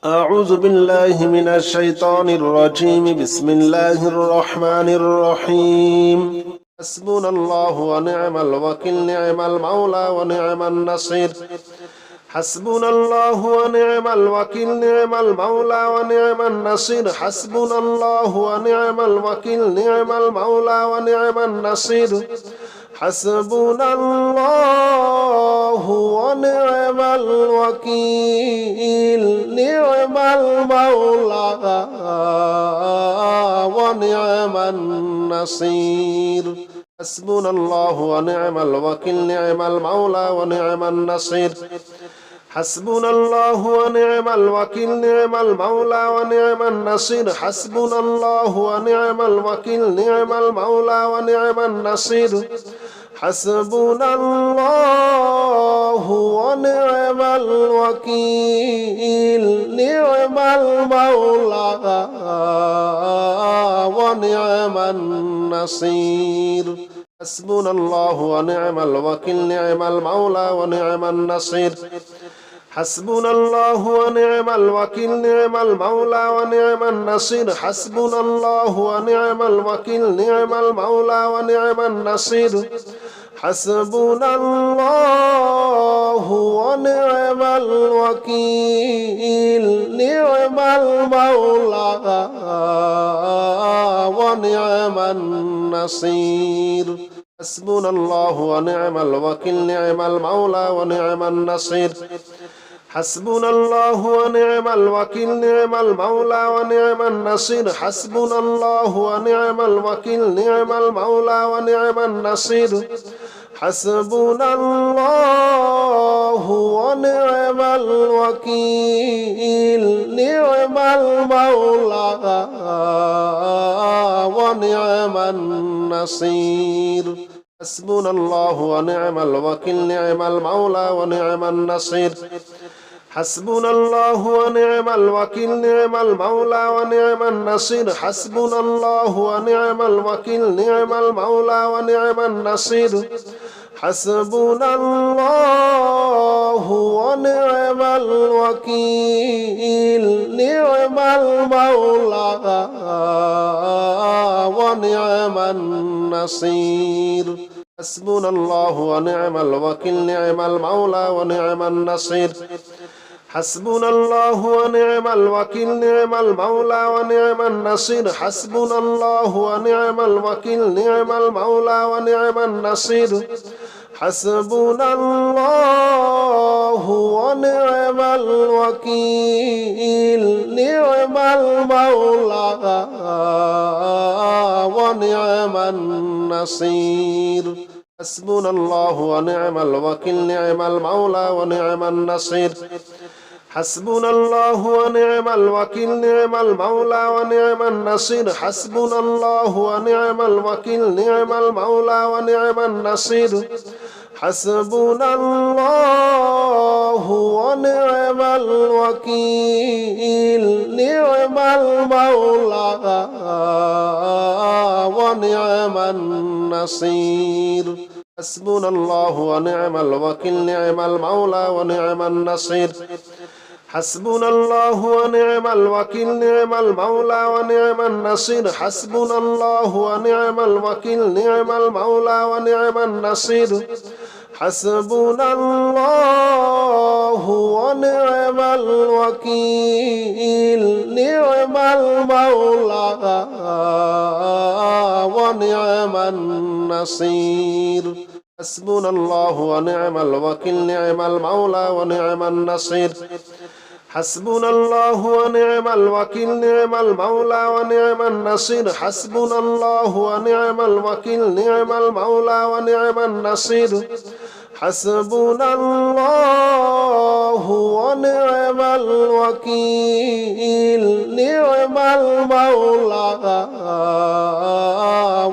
أعوذ بالله من الشيطان الرجيم بسم الله الرحمن الرحيم حسبنا الله ونعم الوكيل نعم المولى ونعم النصير حسبنا الله ونعم الوكيل نعم المولى ونعم النصير حسبنا الله ونعم الوكيل نعم المولى ونعم النصير حسبنا الله ونعم الوكيل نعم المولى ونعم النصير حسبنا الله ونعم الوكيل نعم المولى ونعم النصير حسبنا الله ونعم الوكيل نعم المولى ونعم النصير حسبنا الله ونعم الوكيل نعم المولى ونعم النصير حسبنا الله ونعم الوكيل نعم المولى ونعم النصير حسبنا الله ونعم الوكيل نعم المولى ونعم النصير حسبنا الله ونعم الوكيل نعم المولى ونعم النصير حسبنا الله ونعم الوكيل نعم المولى ونعم النصير حسبنا الله ونعم الوكيل نعم المولى ونعم النصير حسبنا الله ونعم الوكيل نعم المولى ونعم النصير حسبنا الله ونعم الوكيل نعم المولى ونعم النصير حسبنا الله ونعم الوكيل نعم المولى ونعم النصير حسبنا الله ونعم الوكيل نعم المولى ونعم النصير حسبنا الله ونعم الوكيل نعم المولى ونعم النصير حسبنا الله ونعم الوكيل نعم المولى ونعم النصير حسبنا الله ونعم الوكيل نعم المولى ونعم النصير حسبنا الله ونعم الوكيل نعم المولى ونعم النصير حسبنا الله ونعم الوكيل نعم المولى ونعم النصير حسبنا الله ونعم الوكيل نعم المولى ونعم النصير حسبنا الله ونعم الوكيل نعم المولى ونعم النصير حسبنا الله ونعم الوكيل نعم المولى ونعم النصير حسبنا الله ونعم الوكيل نعم المولى ونعم النصير حسبنا الله ونعم الوكيل نعم المولى ونعم النصير حسبنا الله ونعم الوكيل نعم المولى ونعم النصير حسبنا الله ونعم الوكيل نعم المولى ونعم النصير حسبنا الله ونعم الوكيل نعم المولى ونعم النصير حسبنا الله ونعم الوكيل نعم المولى ونعم النصير حسبنا الله ونعم الوكيل نعم المولى ونعم النصير حسبنا الله ونعم الوكيل نعم المولى ونعم النصير حسبنا الله ونعم الوكيل نعم المولى ونعم النصير حسبنا الله ونعم الوكيل نعم المولى ونعم النصير حسبنا الله ونعم الوكيل نعم المولى ونعم النصير حسبنا الله ونعم الوكيل نعم المولى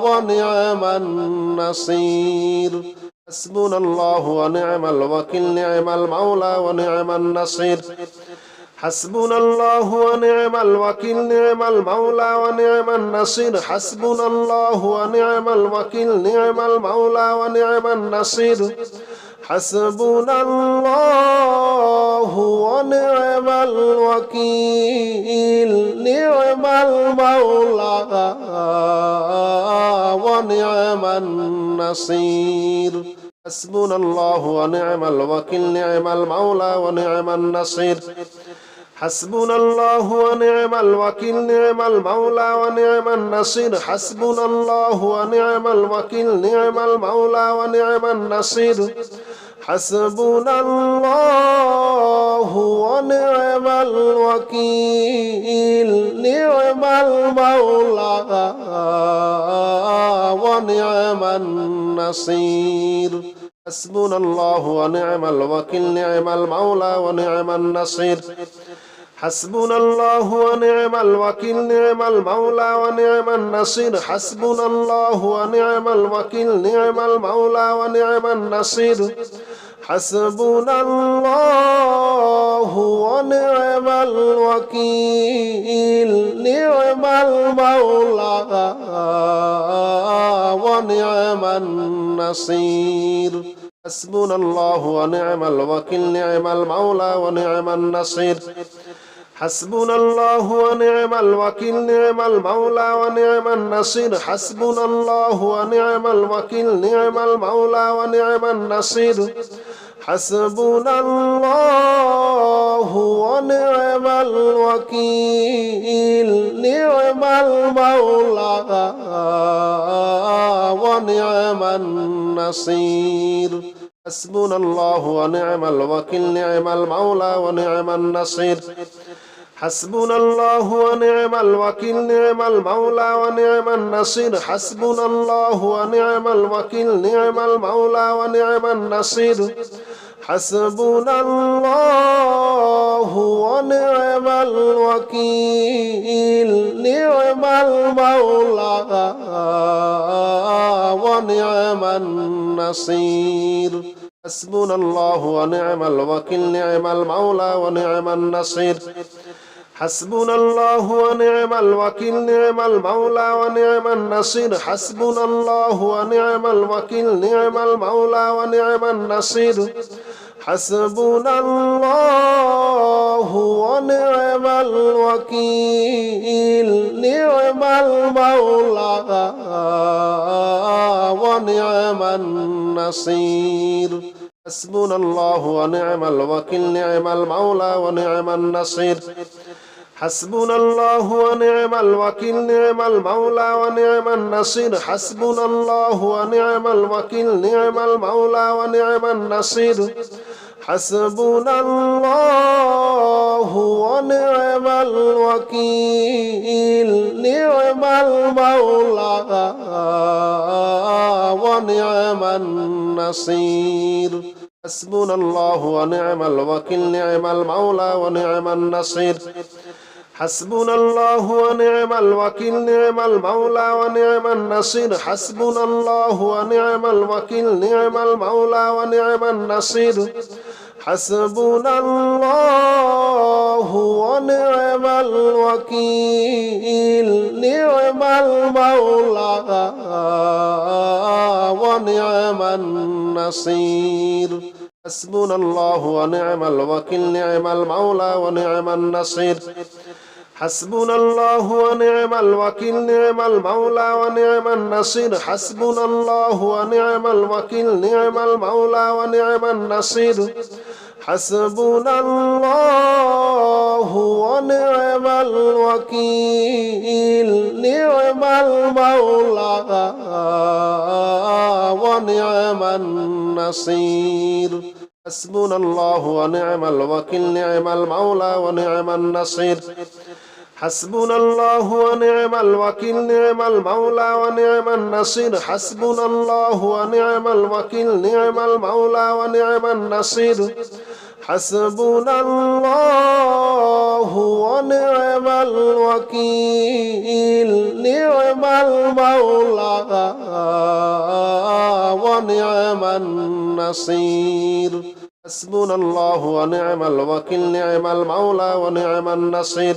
ونعم النصير حسبنا الله ونعم الوكيل نعم المولى ونعم النصير حسبنا الله ونعم الوكيل نعم المولى ونعم النصير حسبنا الله ونعم الوكيل نعم المولى ونعم النصير حسبنا الله ونعم الوكيل نعم المولى ونعم النصير حسبنا الله ونعم الوكيل نعم المولى ونعم النصير حسبنا الله ونعم الوكيل نعم المولى ونعم النصير حسبنا الله ونعم الوكيل نعم المولى ونعم النصير حسبنا الله ونعم الوكيل نعم المولى ونعم النصير حسبنا الله ونعم الوكيل نعم المولى ونعم النصير حسبنا الله ونعم الوكيل نعم المولى ونعم النصير حسبنا الله ونعم الوكيل نعم المولى ونعم النصير حسبنا الله ونعم الوكيل نعم المولى ونعم النصير حسبنا الله ونعم الوكيل نعم المولى ونعم النصير حسبنا الله ونعم الوكيل نعم المولى ونعم النصير حسبنا الله ونعم الوكيل نعم المولى ونعم النصير حسبنا الله ونعم الوكيل نعم المولى ونعم النصير حسبنا الله ونعم الوكيل نعم المولى ونعم النصير حسبنا الله ونعم الوكيل نعم المولى ونعم النصير حسبنا الله ونعم الوكيل نعم المولى ونعم النصير حسبنا الله ونعم الوكيل نعم المولى ونعم النصير حسبنا الله ونعم الوكيل نعم المولى ونعم النصير حسبنا الله ونعم الوكيل نعم المولى ونعم النصير حسبنا الله ونعم الوكيل نعم المولى ونعم النصير حسبنا الله ونعم الوكيل نعم المولى ونعم النصير حسبنا الله ونعم الوكيل نعم المولى ونعم النصير حسبنا الله ونعم الوكيل نعم المولى ونعم النصير حسبنا الله ونعم الوكيل نعم المولى ونعم النصير حسبنا الله ونعم الوكيل نعم المولى ونعم النصير حسبنا الله ونعم الوكيل نعم المولى ونعم النصير حسبنا الله ونعم الوكيل نعم المولى ونعم النصير حسبنا الله ونعم الوكيل نعم المولى ونعم النصير حسبنا الله ونعم الوكيل نعم المولى ونعم النصير حسبنا الله ونعم الوكيل نعم المولى ونعم النصير حسبنا الله ونعم الوكيل نعم المولى ونعم النصير حسبنا الله ونعم الوكيل نعم المولى ونعم النصير حسبنا الله ونعم الوكيل نعم المولى ونعم النصير حسبنا الله ونعم الوكيل نعم المولى ونعم النصير حسبنا الله ونعم الوكيل نعم المولى ونعم النصير حسبنا الله ونعم الوكيل نعم المولى ونعم النصير حسبنا الله ونعم الوكيل نعم المولى ونعم النصير حسبنا الله ونعم الوكيل نعم المولى ونعم النصير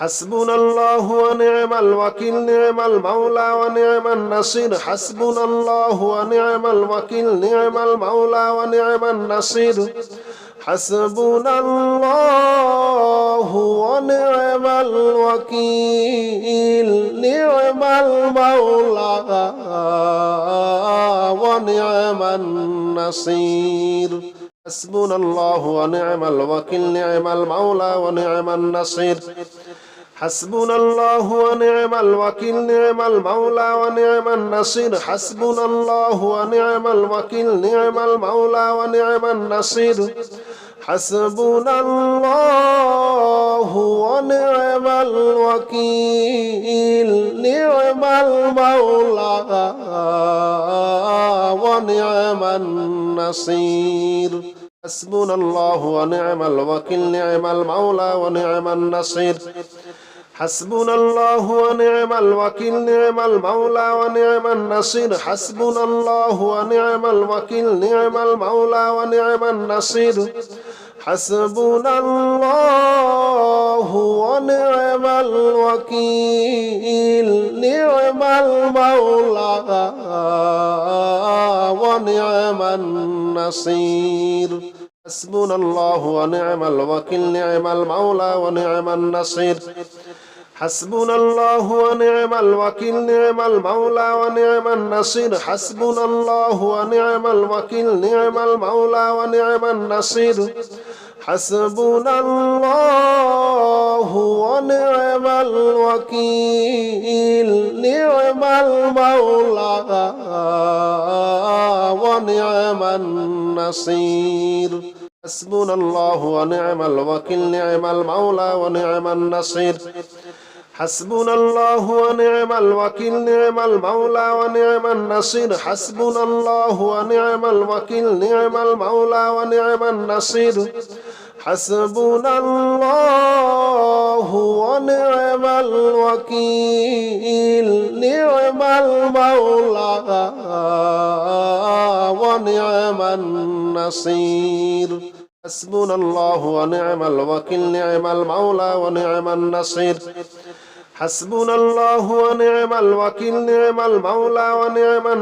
حسبنا الله ونعم الوكيل نعم المولى ونعم النصير حسبنا الله ونعم الوكيل نعم المولى ونعم النصير حسبنا الله ونعم الوكيل نعم المولى ونعم النصير حسبنا الله ونعم الوكيل نعم المولى ونعم النصير حسبنا الله ونعم الوكيل نعم المولى ونعم النصير حسبنا الله ونعم الوكيل نعم المولى ونعم النصير حسبنا الله ونعم الوكيل نعم المولى ونعم النصير حسبنا الله ونعم الوكيل نعم المولى ونعم النصير حسبنا الله ونعم الوكيل نعم المولى ونعم النصير حسبنا الله ونعم الوكيل نعم المولى ونعم النصير حسبنا الله ونعم الوكيل نعم المولى ونعم النصير حسبنا الله ونعم الوكيل نعم المولى ونعم النصير حسبنا الله ونعم الوكيل نعم المولى ونعم النصير حسبنا الله ونعم الوكيل نعم المولى ونعم النصير حسبنا الله ونعم الوكيل نعم المولى ونعم النصير حسبنا الله ونعم الوكيل نعم المولى ونعم النصير حسبنا الله ونعم الوكيل نعم المولى ونعم النصير حسبنا الله ونعم الوكيل نعم المولى ونعم النصير حسبنا الله ونعم الوكيل نعم المولى ونعم النصير حسبنا الله ونعم الوكيل نعم المولى ونعم النصير حسبنا الله ونعم الوكيل نعم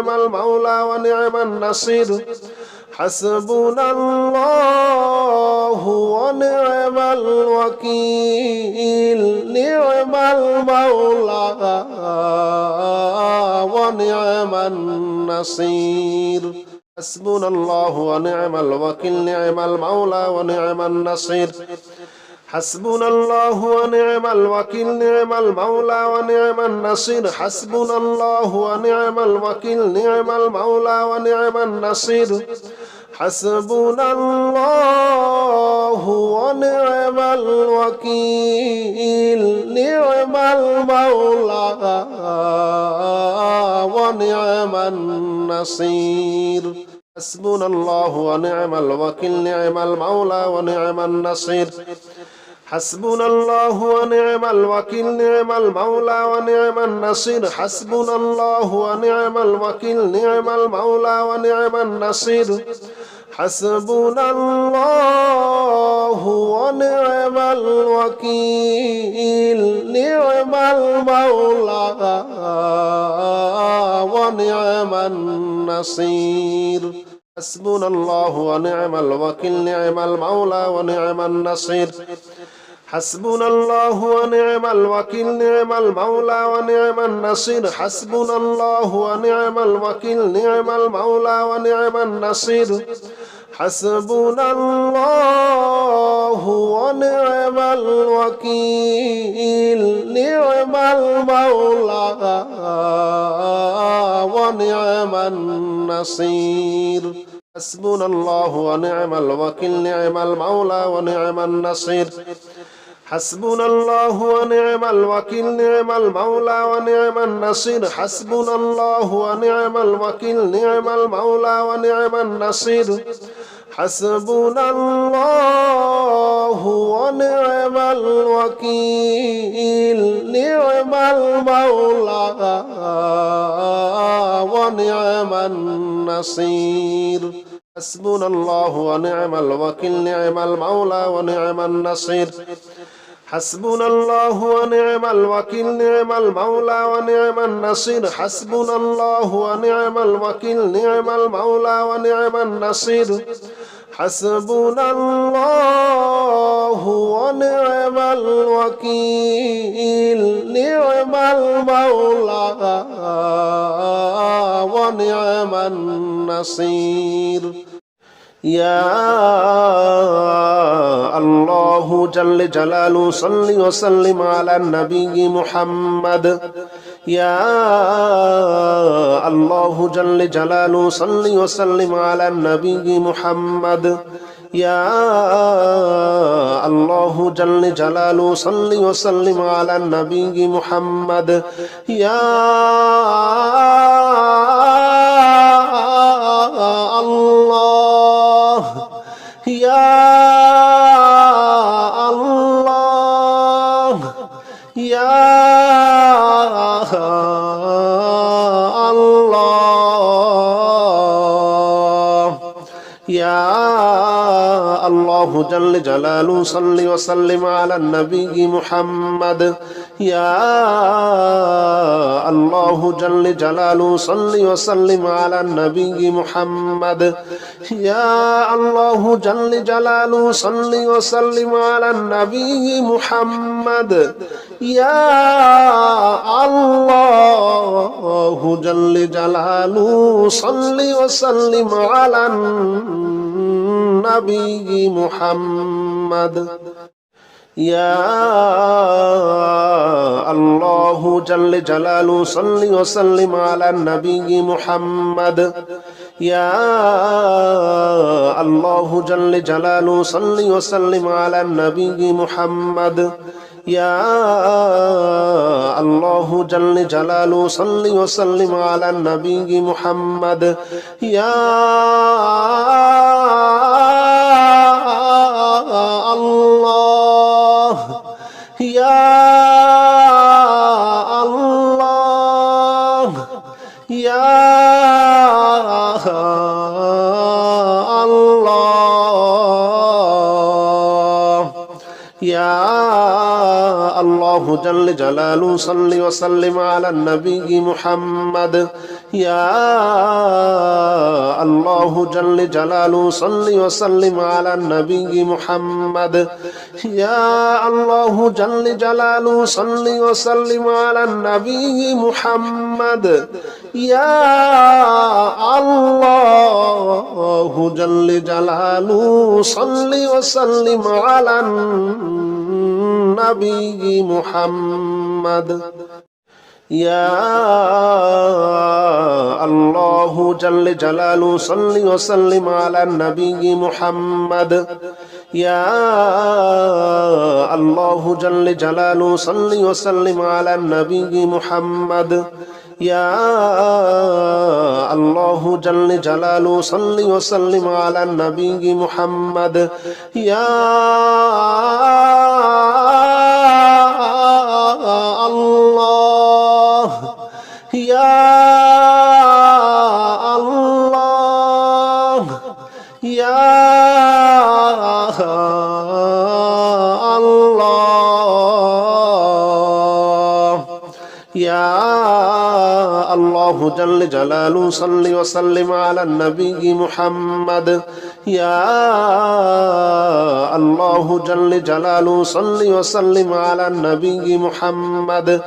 المولى ونعم النصير حسبنا الله ونعم الوكيل نعم المولى ونعم النصير حسبنا الله ونعم الوكيل نعم المولى ونعم النصير حسبنا الله ونعم الوكيل نعم المولى ونعم النصير حسبنا الله ونعم الوكيل نعم المولى ونعم النصير حسبنا الله ونعم الوكيل نعم المولى ونعم النصير حسبنا الله ونعم الوكيل نعم المولى ونعم النصير حسبنا الله ونعم الوكيل نعم المولى ونعم النصير حسبنا الله ونعم الوكيل نعم المولى ونعم النصير حسبنا الله ونعم الوكيل نعم المولى ونعم النصير حسبنا الله ونعم الوكيل نعم المولى ونعم النصير حسبنا الله ونعم الوكيل نعم المولى ونعم النصير حسبنا الله ونعم الوكيل نعم المولى ونعم النصير حسبنا الله ونعم الوكيل نعم المولى ونعم النصير حسبنا الله ونعم الوكيل نعم المولى ونعم النصير حسبنا الله ونعم الوكيل نعم المولى ونعم النصير حسبنا الله ونعم الوكيل نعم المولى ونعم النصير حسبنا الله ونعم الوكيل نعم المولى ونعم النصير حسبنا الله ونعم الوكيل نعم المولى ونعم النصير حسبنا الله ونعم الوكيل نعم المولى ونعم النصير حسبنا الله ونعم الوكيل نعم المولى ونعم النصير حسبنا الله ونعم الوكيل نعم المولى ونعم النصير حسبنا الله ونعم الوكيل نعم المولى ونعم النصير يا الله جل جلاله صل وسلم على النبي محمد يا الله جل جلاله صل وسلم على النبي محمد يا الله جل جلاله صل وسلم على النبي محمد يا الله يا الله يا الله يا الله جل جلاله صل وسلم على النبي محمد يا الله جل جلاله صل وسلم على النبي محمد يا الله جل جلاله صل وسلم على النبي محمد يا الله جل جلاله صل وسلم على النبي محمد يا الله جل جلاله صل وسلم على النبي محمد يا الله جل جلاله صل وسلم على النبي محمد يا الله جل جلاله صل وسلم على النبي محمد يا الله يا الله يا الله يا الله جل جلاله صل وسلم على النبي محمد يا الله جل جلاله صل وسلم على النبي محمد يا الله جل جلاله صل وسلم على النبي محمد يا الله جل جلاله صل وسلم على النبي محمد يا الله جل جلاله صل وسلم على النبي محمد يا الله جل جلاله صل وسلم على النبي محمد يا الله جل جلاله صل وسلم على النبي محمد يا الله يا الله يا الله يا الله جل جلاله صل وسلم على النبي محمد يا الله جل جلاله صل وسلم على النبي محمد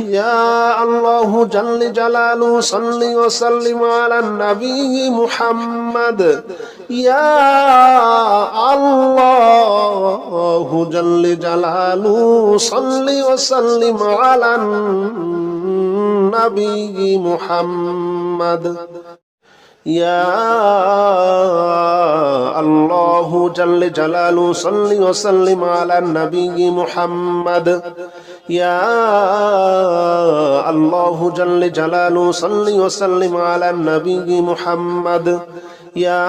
يا الله جل جلاله صل وسلم على النبي محمد يا الله جل جلاله صل وسلم على النبي محمد يا الله جل جلاله صل وسلم على النبي محمد يا الله جل جلاله صل وسلم على النبي محمد يا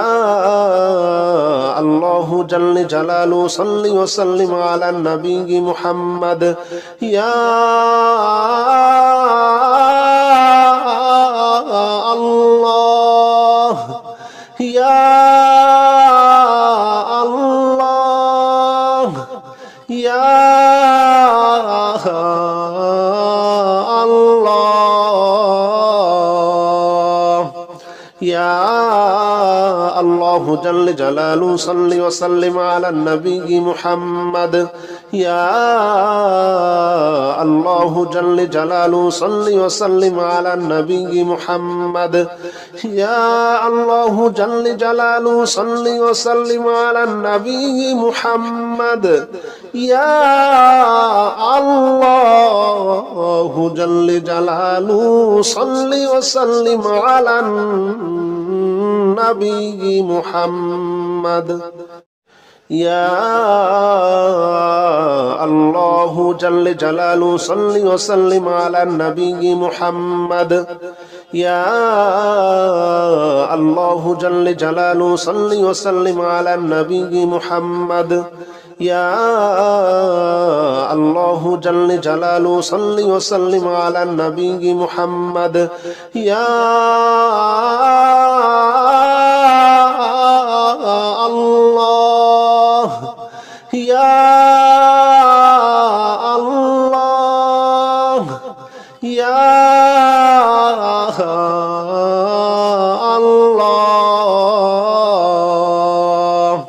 الله جل جلاله صل وسلم على النبي محمد يا الله يا الله جل جلاله صل وسلم على النبي محمد يا الله جل جلاله صل وسلم على النبي محمد يا الله جل جلاله صل وسلم على النبي محمد يا الله جل جلاله صل وسلم على النبي محمد يا الله جل جلاله صل وسلم على النبي محمد يا الله جل جلاله صل وسلم على النبي محمد يا الله جل جلاله صل وسلم على النبي محمد يا الله يا الله يا الله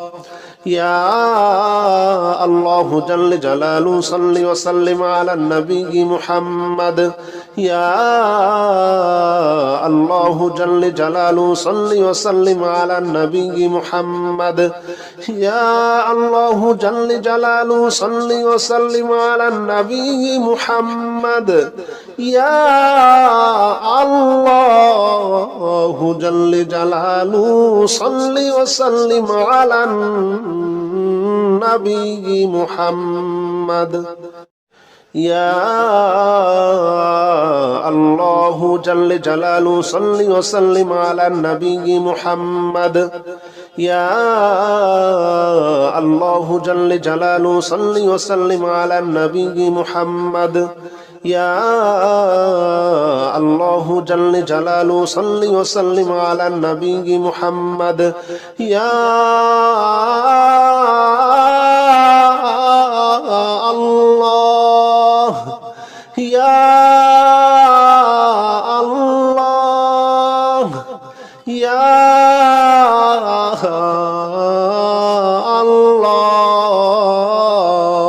يا الله جل جلاله صل وسلم على النبي محمد يا الله جل جلاله صل وسلم على النبي محمد يا الله جل جلاله صل وسلم على النبي محمد يا الله جل جلاله صل وسلم على النبي محمد يا الله جل جلاله صل وسلم على النبي محمد يا الله جل جلاله صل وسلم على النبي محمد يا الله جل جلاله صل وسلم على النبي محمد يا الله يا الله يا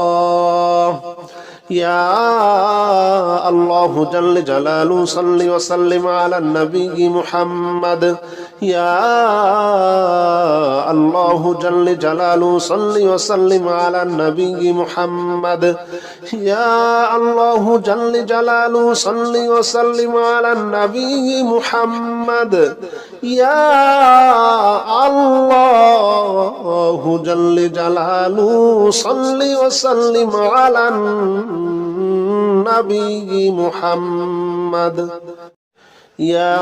الله يا الله جل جلاله صل وسلم على النبي محمد يا الله جل جلاله صل وسلم على النبي محمد يا الله جل جلاله صل وسلم على النبي محمد يا الله جل جلاله صل وسلم على النبي محمد يا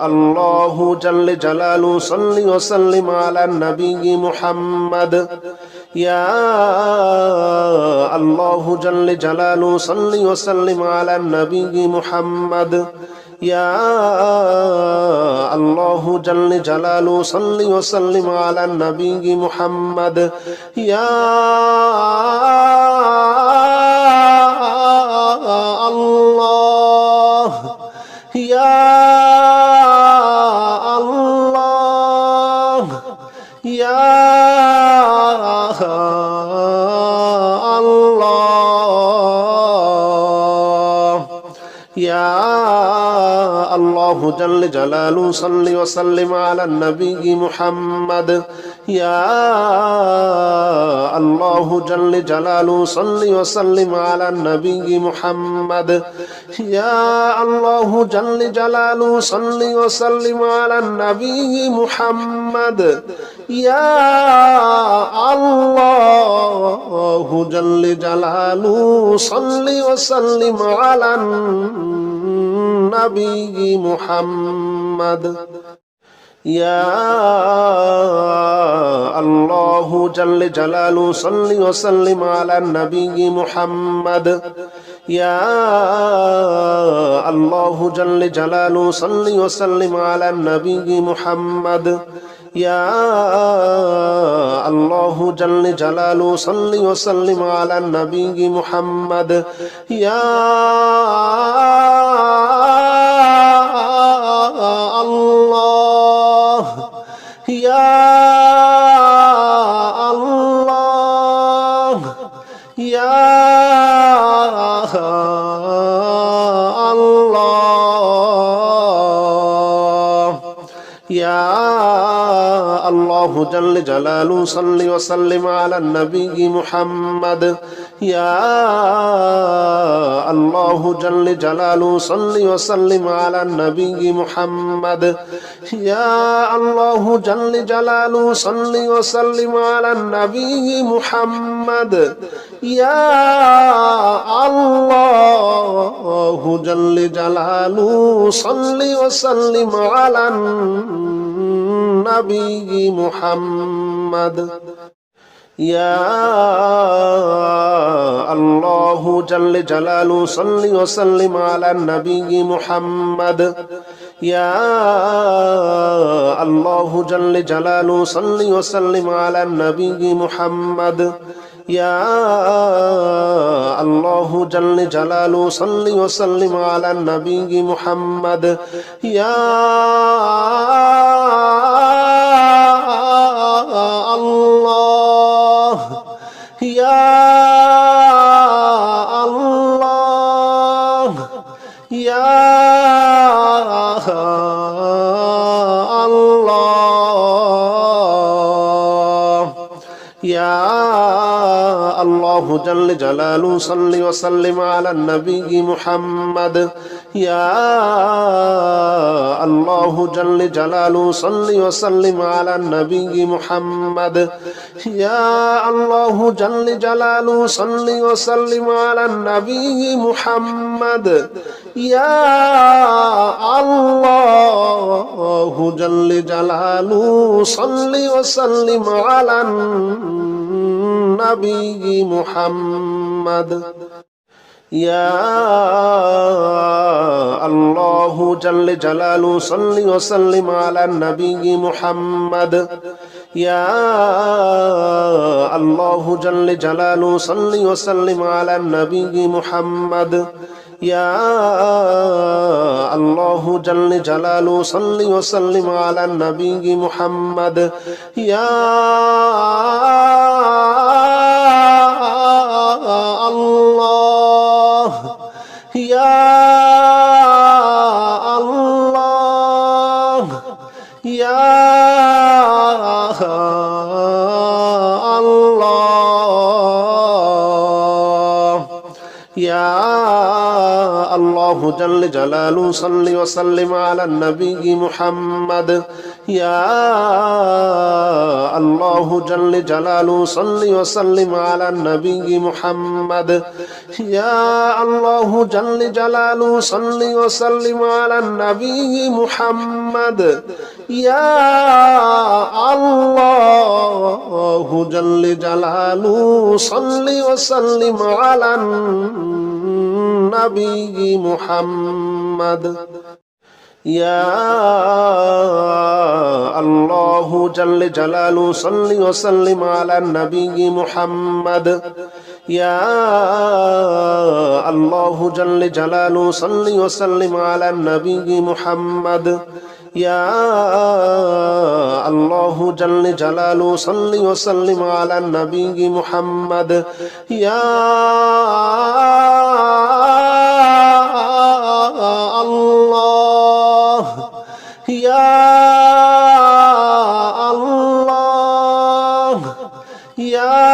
الله جل جلاله صل وسلم على النبي محمد يا الله جل جلاله صل وسلم على النبي محمد يا الله جل جلاله صل وسلم على النبي محمد يا الله يا الله يا الله يا الله جل جلاله صل وسلم على النبي محمد يا الله جل جلاله صل وسلم على النبي محمد يا الله جل جلاله صل وسلم على النبي محمد يا الله جل جلاله صل وسلم على النبي محمد يا الله جل جلاله صل وسلم على النبي محمد يا الله جل جلاله صل وسلم على النبي محمد يا الله جل جلاله صل وسلم على النبي محمد يا الله الله جل جلاله صل وسلم على النبي محمد يا الله جل جلاله صل وسلم على النبي محمد يا الله جل جلاله صل وسلم على النبي محمد يا الله جل جلاله صل وسلم على النبي محمد يا الله جل جلاله صل وسلم على النبي محمد يا الله جل جلاله صل وسلم على النبي محمد يا الله جل جلاله صل وسلم على النبي محمد يا الله يا الله يا الله يا الله جل جلاله صل وسلم على النبي محمد يا الله جل جلاله صل وسلم على النبي محمد يا الله جل جلاله صل وسلم على النبي محمد يا الله جل جلاله صل وسلم على النبي محمد يا الله جل جلاله صل وسلم على النبي محمد يا الله جل جلاله صل وسلم على النبي محمد يا الله جل جلاله صل وسلم على النبي محمد يا الله يا الله يا الله يا الله جل جلاله صل وسلم على النبي محمد يا الله جل جلاله صل وسلم على النبي محمد يا الله جل جلاله صل وسلم على النبي محمد يا الله جل جلاله صل وسلم على النبي محمد يا الله جل جلاله صل وسلم على النبي محمد يا الله جل جلاله صل وسلم على النبي محمد يا الله جل جلاله صل وسلم على النبي محمد يا الله يا الله يا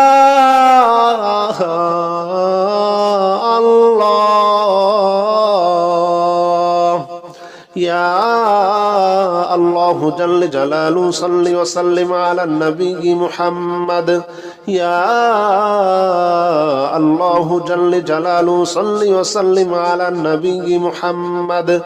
الله يا الله جل جلاله صل وسلم على النبي محمد يا الله جل جلاله صل وسلم على النبي محمد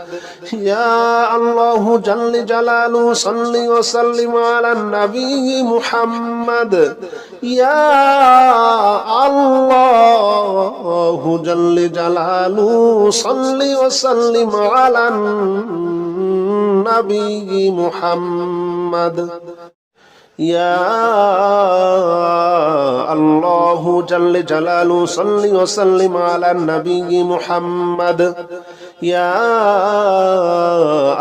يا الله جل جلاله صل وسلم على النبي محمد يا الله جل جلاله صل وسلم على النبي محمد يا الله جل جلاله صل وسلم على النبي محمد يا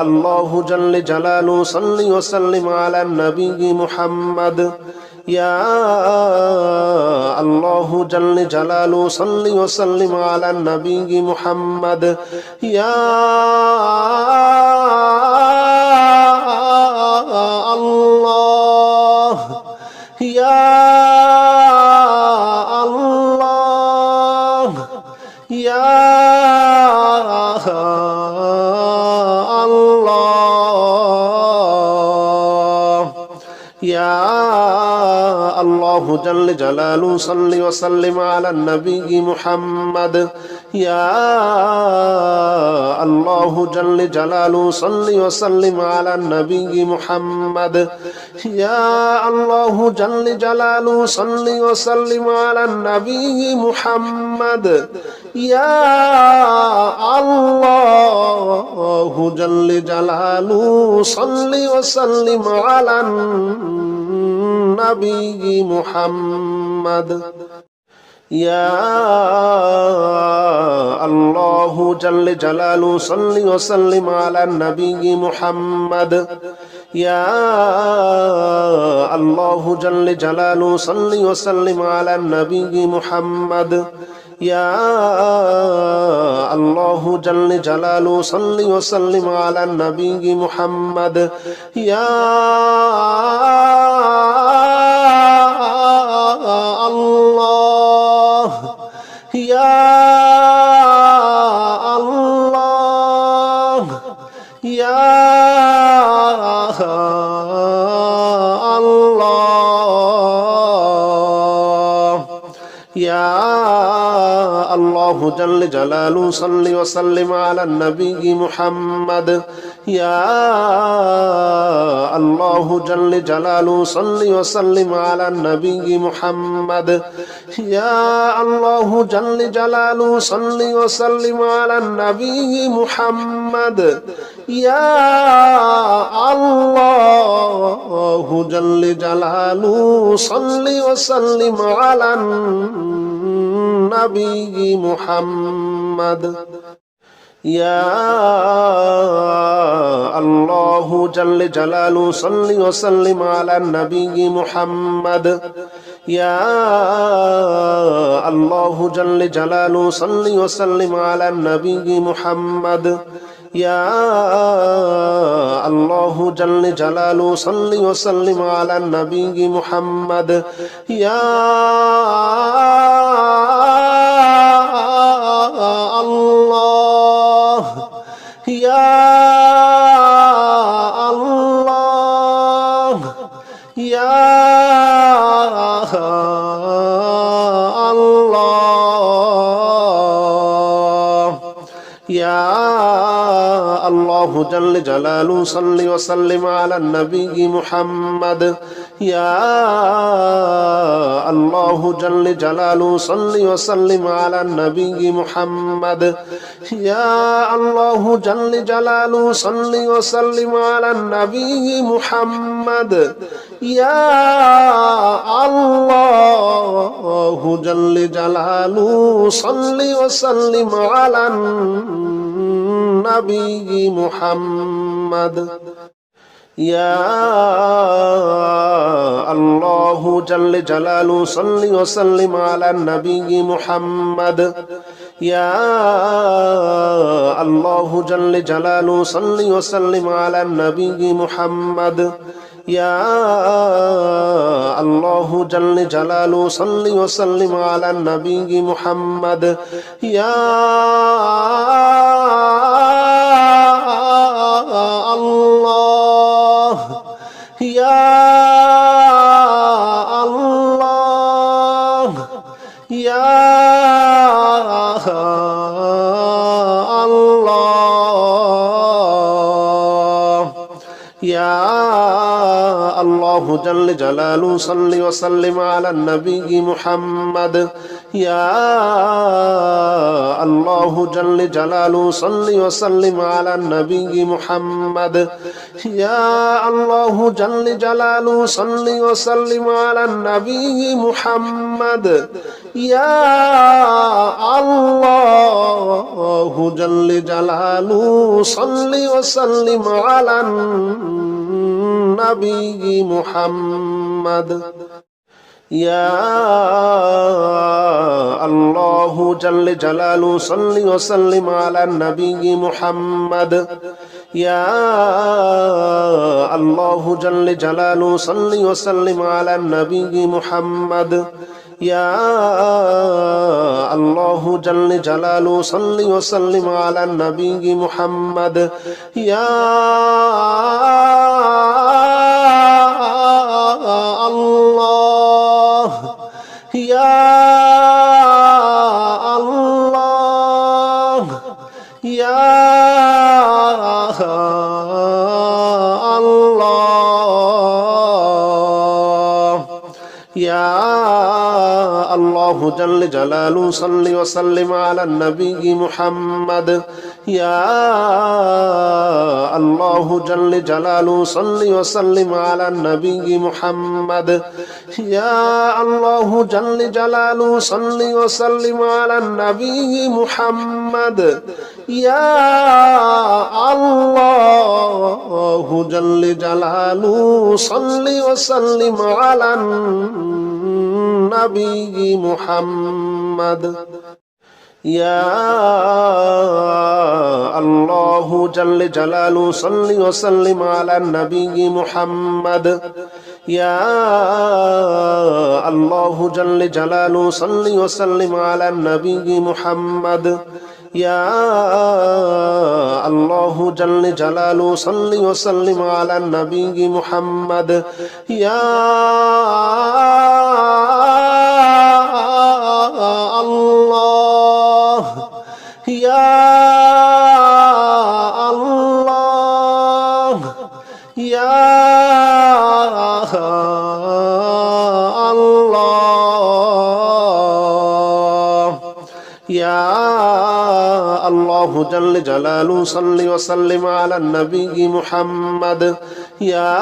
الله جل جلاله صل وسلم على النبي محمد يا الله جل جلاله صل وسلم على النبي محمد يا الله ইয়া আল্লাহ ইয়া আল্লাহ ইয়া আল্লাহ জাল্লে জালালু সাল্লি ওয়া সাল্লিম আলা নবী মুহাম্মদ ইয়া আল্লাহ জাল্লে জালালু সাল্লি ওয়া সাল্লিম আলা নবী মুহাম্মদ ইয়া আল্লাহ জাল্লে জালালু সাল্লি ওয়া সাল্লিম আলা নবী মুহাম্মদ ইয়া আল্লাহ জাল্লে জালালু সাল্লি ওয়া সাল্লিম আলা নবী মুহাম্মদ ইয়া আল্লাহ জাল্লে জালালু সাল্লি ওয়া সাল্লিম আলা নবী মুহাম্মদ ইয়া আল্লাহ জাল্লে জালালু সাল্লি ওয়া সাল্লিম আলা নবী মুহাম্মদ ইয়া আল্লাহ জাল্লে জালালু সাল্লি ওয়া সাল্লিম আলা নবী মুহাম্মদ ইয়া আল্লাহ ইয়া আল্লাহ ইয়া আল্লাহ ইয়া আল্লাহ জাল্লে জালালু সাল্লি ওয়া সাল্লিম আলা নবী মুহাম্মদ ইয়া আল্লাহ জাল্লে জালালু সাল্লি ওয়া সাল্লিম আলা নবী মুহাম্মদ ইয়া আল্লাহ জাল্লে জালালু সাল্লি ওয়া সাল্লিম আলা নবী মুহাম্মদ ইয়া আল্লাহ জাল্লে জালালু সাল্লি ওয়া সাল্লিম আলা নবী মুহাম্মদ ইয়া আল্লাহ জাল্লে জালালু সাল্লি ওয়া সাল্লিম আলা নবী মুহাম্মদ ইয়া আল্লাহ জাল্লে জালালু সাল্লি ওয়া সাল্লিম আলা নবী মুহাম্মদ ইয়া আল্লাহ জাল্লে জালালু সাল্লি ওয়া সাল্লিম আলা নবী মুহাম্মদ ইয়া আল্লাহ ইয়া আল্লাহ ইয়া আল্লাহ ইয়া আল্লাহ জাল্লে জালালু সাল্লি ওয়া সাল্লিম আলা নবী মুহাম্মদ ইয়া আল্লাহ জাল্লে জালালু সাল্লি ওয়া সাল্লিম আলা নবী মুহাম্মদ ইয়া আল্লাহ জাল্লে জালালু সাল্লি ওয়া সাল্লিম আলা নবী মুহাম্মদ ইয়া আল্লাহ জাল্লে জালালু সাল্লি ওয়া সাল্লিম আলা নবী মুহাম্মদ ইয়া আল্লাহ জাল্লে জালালু সাল্লি ওয়া সাল্লিম আলা নবী মুহাম্মদ ইয়া আল্লাহ জাল্লে জালালু সাল্লি ওয়া সাল্লিম আলা নবী মুহাম্মদ ইয়া আল্লাহ জাল্লে জালালু সাল্লি ওয়া সাল্লিম আলা নবী মুহাম্মদ ইয়া আল্লাহ ইয়া আল্লাহ ইয়া আল্লাহ ইয়া আল্লাহ জাল্লে জালালু সাল্লি ওয়া সাল্লিম আলা নবী মুহাম্মদ ইয়া আল্লাহ জাল্লে জালালু সাল্লি ওয়া সাল্লিম আলা নবী মুহাম্মদ ইয়া আল্লাহ জাল্লে জালালু সাল্লি ওয়া সাল্লিম আলা নবী মুহাম্মদ ইয়া আল্লাহ জাল্লে জালালু সাল্লি ওয়া সাল্লিম আলা নবী মুহাম্মদ ইয়া আল্লাহ জাল্লে জালালু সাল্লি ওয়া সাল্লিম আলা নবী মুহাম্মদ يا الله جل جلاله صل وسلم على النبي محمد يا الله جل جلاله صل وسلم على النبي محمد يا الله يا الله يا يا الله جل جلاله صل وسلم على النبي محمد يا الله جل جلاله صل وسلم على النبي محمد يا الله جل جلاله صل وسلم على النبي محمد يا الله جل جلاله صل وسلم على النبي محمد يا الله جل جلاله صل وسلم على النبي محمد يا الله جل جلاله صل وسلم على النبي محمد يا الله جل جلاله صل وسلم على النبي محمد يا الله يا الله يا الله يا الله جل جلاله صل وسلم على النبي محمد يا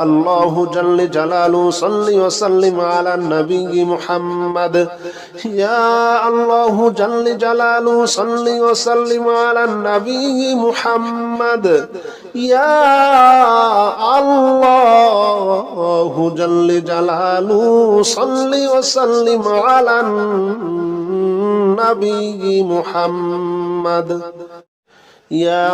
الله جل جلاله صل وسلم على النبي محمد يا الله جل جلاله صل وسلم على النبي محمد يا الله جل جلاله صل وسلم على النبي محمد يا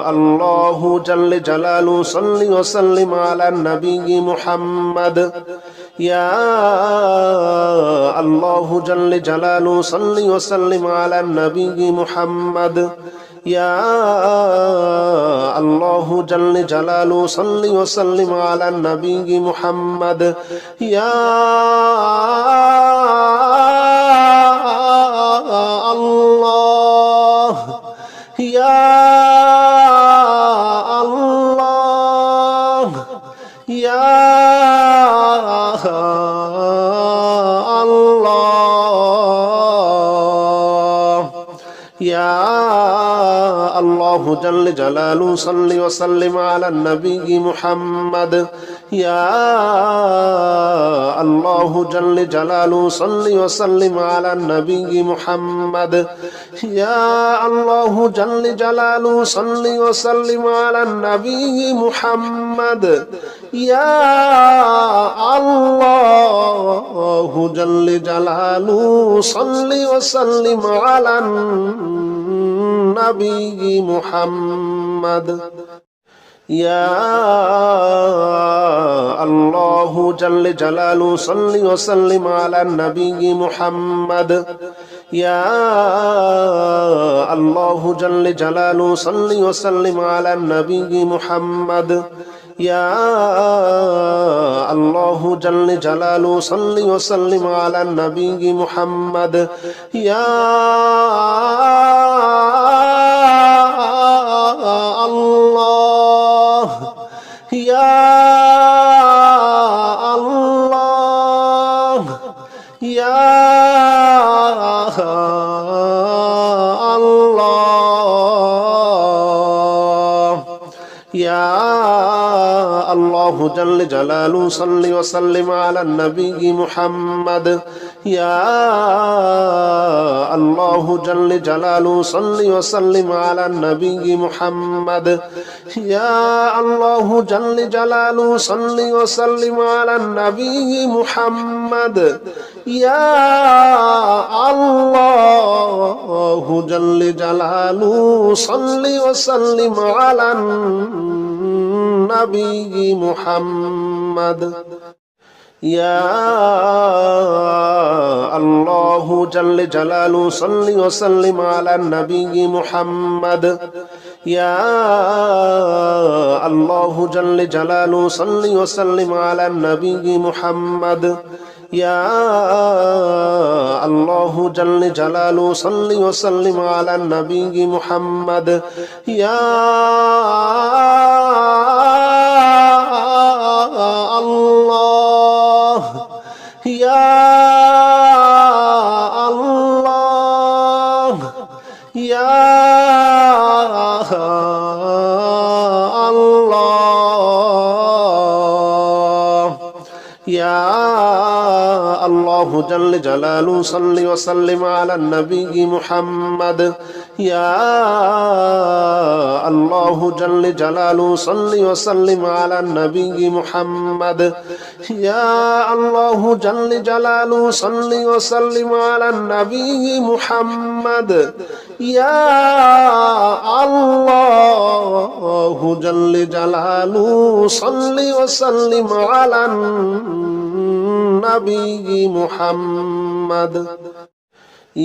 الله جل جلاله صل وسلم على النبي محمد يا الله جل جلاله صل وسلم على النبي محمد يا الله جل جلاله صل وسلم على النبي محمد يا الله يا الله يا الله يا الله جل جلاله صل وسلم على النبي محمد يا الله جل جلاله صل وسلم على النبي محمد يا الله جل جلاله صل وسلم على النبي محمد يا الله جل جلاله صل وسلم على النبي محمد يا الله جل جلاله صل وسلم على النبي محمد يا الله جل جلاله صل وسلم على النبي محمد يا الله جل جلاله صل وسلم على النبي محمد يا الله يا الله يا الله يا الله جل جلاله صل وسلم على النبي محمد يا الله جل جلاله صل وسلم على النبي محمد يا الله جل جلاله صل وسلم على النبي محمد ইয়া আল্লাহু জাল্লি জালালু সাল্লি ওয়া সাল্লিম আলান নবী মুহাম্মদ ইয়া আল্লাহু জাল্লি জালালু সাল্লি ওয়া সাল্লিম আলান নবী মুহাম্মদ ইয়া আল্লাহু জাল্লি জালালু সাল্লি ওয়া সাল্লিম আলান নবী মুহাম্মদ ইয়া আল্লাহু জাল্লি জালালু সাল্লি ওয়া সাল্লিম আলান নবী মুহাম্মদ ইয়া আল্লাহ ইয়া আল্লাহ ইয়া আল্লাহ ইয়া আল্লাহু জাল্লি জালালু সাল্লি ওয়া সাল্লিম আলান নবী মুহাম্মদ ইয়া আল্লাহু জাল্লি জালালু সাল্লি ওয়া সাল্লিম আলান নবী মুহাম্মদ ইয়া আল্লাহু জাল্লি জালালু সাল্লি ওয়া সাল্লিম আলান নবী মুহাম্মদ ইয়া আল্লাহু জাল্লি জালালু সাল্লি ওয়া সাল্লিম আলান নবী মুহাম্মদ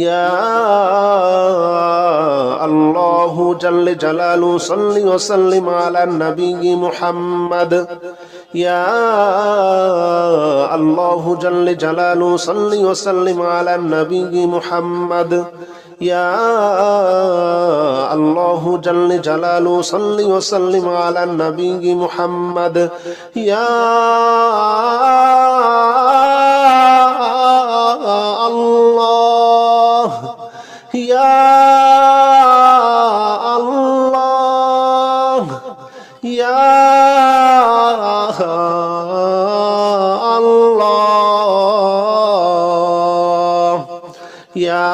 ইয়া আল্লাহু জাল্লি জালালু সাল্লি ওয়া সাল্লিম আলান নবী মুহাম্মদ ইয়া আল্লাহু জাল্লি জালালু সাল্লি ওয়া সাল্লিম আলান নবী মুহাম্মদ ইয়া আল্লাহু জাল্লি জালালু সাল্লি ওয়া সাল্লিম আলান নবী মুহাম্মদ ইয়া আল্লাহ ইয়া আল্লাহ ইয়া আল্লাহ ইয়া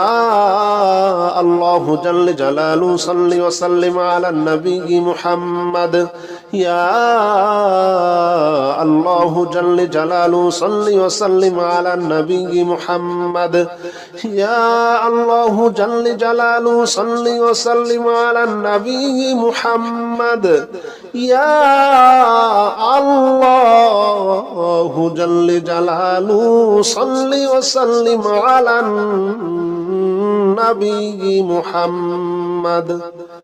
আল্লাহু জাল্লি জালালু সাল্লি ওয়া সাল্লিম আলান নবী মুহাম্মদ ইয়া আল্লাহু জাল্লি জালালু সাল্লি ওয়া সাল্লিম আলান নবী মুহাম্মদ ইয়া আল্লাহু জাল্লি জালালু সাল্লি ওয়া সাল্লিম আলান নবী মুহাম্মদ ইয়া আল্লাহু জাল্লি জালালু সাল্লি ওয়া সাল্লিম আলান নবী মুহাম্মদ।